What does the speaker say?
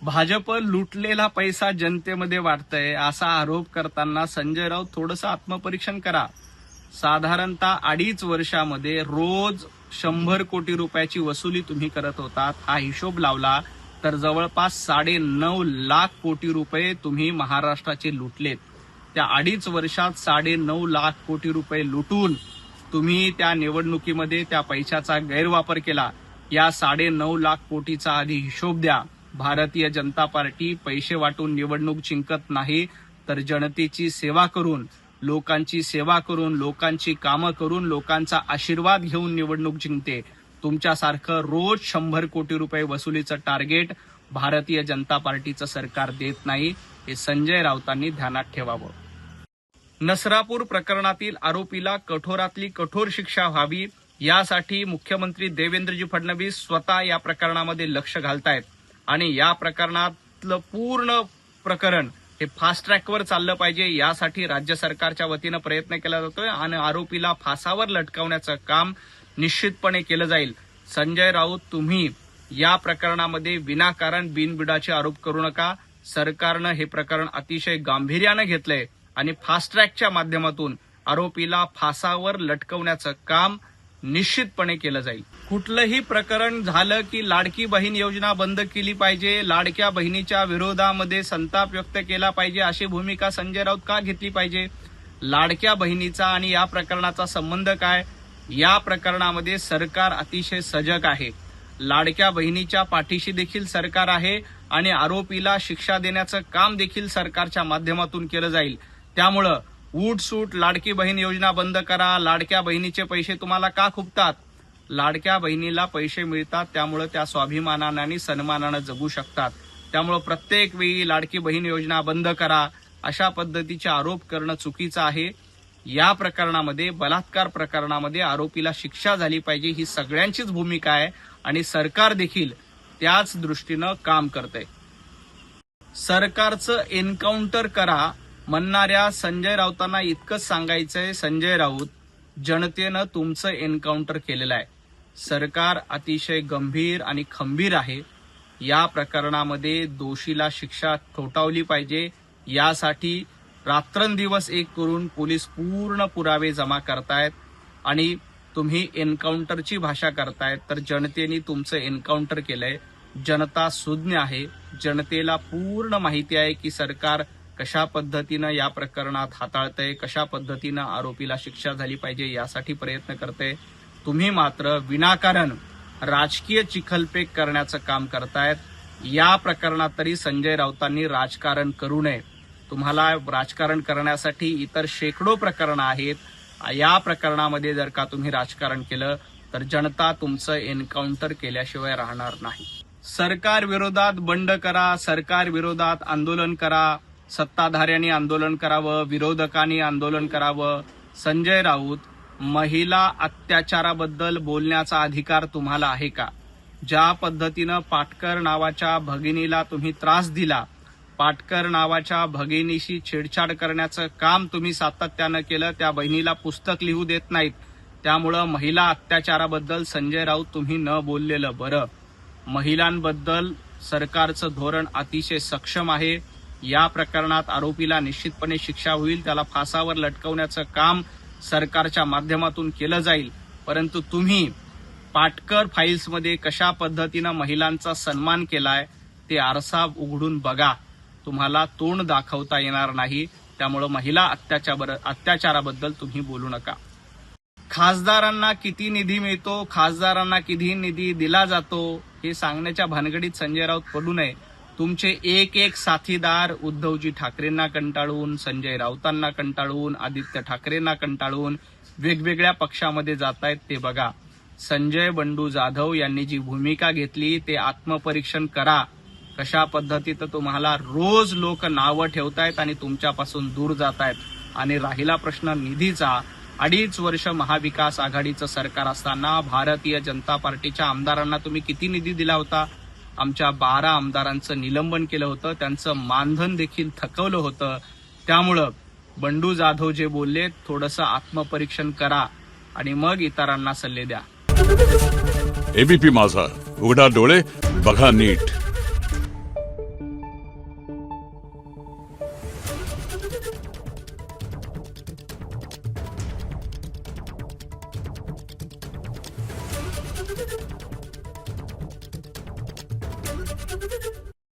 भाजप लुटलेला पैसा जनतेमध्ये वाटतंय असा आरोप करताना संजय राऊत थोडंसं आत्मपरीक्षण करा. साधारणतः 2.5 वर्षामध्ये रोज 100 कोटी रुपयाची वसुली तुम्ही करत होतात. हा हिशोब लावला तर जवळपास 9.5 लाख कोटी रुपये तुम्ही महाराष्ट्राचे लुटलेत. त्या 2.5 वर्षात 9.5 लाख कोटी रुपये लुटून तुम्ही त्या निवडणुकीमध्ये त्या पैशाचा गैरवापर केला. या 9.5 लाख कोटीचा आधी हिशोब द्या. भारतीय जनता पार्टी पैसे वाटून निवडणूक जिंकत नाही तर जनतेची सेवा करून, लोकांची सेवा करून, लोकांची कामं करून, लोकांचा आशीर्वाद घेऊन निवडणूक जिंकते. तुमच्यासारखं रोज 100 कोटी रुपये वसुलीचं टार्गेट भारतीय जनता पार्टीचं सरकार देत नाही. हे संजय राऊतांनी ध्यानात ठेवावं. नसरापूर प्रकरणातील आरोपीला कठोरातली कठोर शिक्षा व्हावी यासाठी मुख्यमंत्री देवेंद्रजी फडणवीस स्वतः या प्रकरणामध्ये लक्ष घालतायत आणि या प्रकरणातलं पूर्ण प्रकरण हे फास्ट ट्रॅकवर चाललं पाहिजे यासाठी राज्य सरकारच्या वतीनं प्रयत्न केला जातोय आणि आरोपीला फासावर लटकवण्याचं काम निश्चितपणे केलं जाईल. संजय राऊत, तुम्ही या प्रकरणामध्ये विनाकारण बिनबुडाचे आरोप करू नका. सरकारनं हे प्रकरण अतिशय गांभीर्यानं घेतलंय आणि फास्ट ट्रॅकच्या माध्यमातून आरोपीला फासावर लटकवण्याचं काम निश्चितपणे केलं जाईल. कुठलंही प्रकरण झालं की लाडकी बहीण योजना बंद केली पाहिजे, लाडक्या बहिणीच्या विरोधामध्ये संताप व्यक्त केला पाहिजे अशी भूमिका संजय राऊत का घेतली पाहिजे? लाडक्या बहिणीचा आणि या प्रकरणाचा संबंध काय? या प्रकरणामध्ये सरकार अतिशय सजग आहे. लाडक्या बहिणीच्या पाठीशी देखील सरकार आहे आणि आरोपीला शिक्षा देण्याचं काम देखील सरकारच्या माध्यमातून केलं जाईल. त्यामुळं उठसूट लाडकी बहीण योजना बंद करा, लाडक्या बहिणीचे पैसे तुम्हाला का खुपतात? लाडक्या बहिणीला पैसे मिळतात त्यामुळे त्या स्वाभिमानाने आणि सन्मानानं जगू शकतात. त्यामुळे प्रत्येक वेळी लाडकी बहीण योजना बंद करा अशा पद्धतीचे आरोप करणं चुकीचं आहे. या प्रकरणामध्ये, बलात्कार प्रकरणामध्ये आरोपीला शिक्षा झाली पाहिजे ही सगळ्यांचीच भूमिका आहे आणि सरकार देखील त्याच दृष्टीनं काम करतंय. सरकारचं एन्काउंटर करा म्हणणाऱ्या संजय राऊतांना इतकंच सांगायचंय, संजय राऊत, जनतेनं तुमचं एन्काउंटर केलेलं आहे. सरकार अतिशय गंभीर आणि खंबीर आहे. या प्रकरणामध्ये दोषीला शिक्षा ठोठावली पाहिजे. यासाठी रात्रंदिवस एक करून पोलीस पूर्ण पुरावे जमा करतायत आणि तुम्ही एन्काउंटरची भाषा करतायत. तर जनतेने तुमचं एन्काउंटर केलंय. जनता सुज्ञ आहे. जनतेला पूर्ण माहिती आहे की सरकार कशा पद्धतीनं या प्रकरणात हाताळतंय, कशा पद्धतीनं आरोपीला शिक्षा झाली पाहिजे यासाठी प्रयत्न करतंय. तुम्ही मात्र विनाकारण राजकीय चिखलफेक करण्याचं काम करतायत. या प्रकरणात तरी संजय राऊतांनी राजकारण करू नये. तुम्हाला राजकारण करण्यासाठी इतर शेकडो प्रकरणं आहेत. या प्रकरणामध्ये जर का तुम्ही राजकारण केलं तर जनता तुमचं एन्काउंटर केल्याशिवाय राहणार नाही. सरकार विरोधात बंड करा, सरकार विरोधात आंदोलन करा, सत्ताधाऱ्यांनी आंदोलन करावं, विरोधकांनी आंदोलन करावं. संजय राऊत, महिला अत्याचाराबद्दल बोलण्याचा अधिकार तुम्हाला आहे का? ज्या पद्धतीनं पाटकर नावाच्या भगिनीला तुम्ही त्रास दिला, पाटकर नावाच्या भगिनीशी छेडछाड करण्याचं काम तुम्ही सातत्यानं केलं. त्या बहिणीला पुस्तक लिहू देत नाहीत. त्यामुळं महिला अत्याचाराबद्दल संजय राऊत तुम्ही न बोललेलं बरं. महिलांबद्दल सरकारचं धोरण अतिशय सक्षम आहे. या प्रकरणात आरोपीला निश्चितपणे शिक्षा होईल. त्याला फासावर लटकवण्याचं काम सरकारच्या माध्यमातून केलं जाईल. परंतु तुम्ही पाटकर फाईल्समध्ये कशा पद्धतीनं महिलांचा सन्मान केलाय ते आरसा उघडून बघा. तुम्हाला तोंड दाखवता येणार नाही. त्यामुळे महिला अत्याचाराबद्दल तुम्ही बोलू नका. खासदारांना किती निधी मिळतो, खासदारांना किती निधी दिला जातो हे सांगण्याच्या भानगडीत संजय राऊत पडू नये. तुमचे एक एक साथीदार उद्धवजी ठाकरेंना कंटाळून, संजय राऊतांना कंटाळून, आदित्य ठाकरेंना कंटाळून वेगवेगळ्या पक्षामध्ये जात आहेत ते बघा. संजय बंडू जाधव यांनी जी भूमिका घेतली ते आत्मपरीक्षण करा. कशा पद्धतीनं तुम्हाला रोज लोक नावं ठेवतायत आणि तुमच्यापासून दूर जात आहेत. आणि राहिला प्रश्न निधीचा, 2.5 वर्ष महाविकास आघाडीचं सरकार असताना भारतीय जनता पार्टीच्या आमदारांना तुम्ही किती निधी दिला होता? आमच्या 12 आमदारांचं निलंबन केलं होतं, त्यांचं मानधन देखील थकवलं होतं. त्यामुळं बंडू जाधव जे बोलले, थोडंसं आत्मपरीक्षण करा आणि मग इतरांना सल्ले द्या. एबीपी माझा, उघडा डोळे बघा नीट. आहे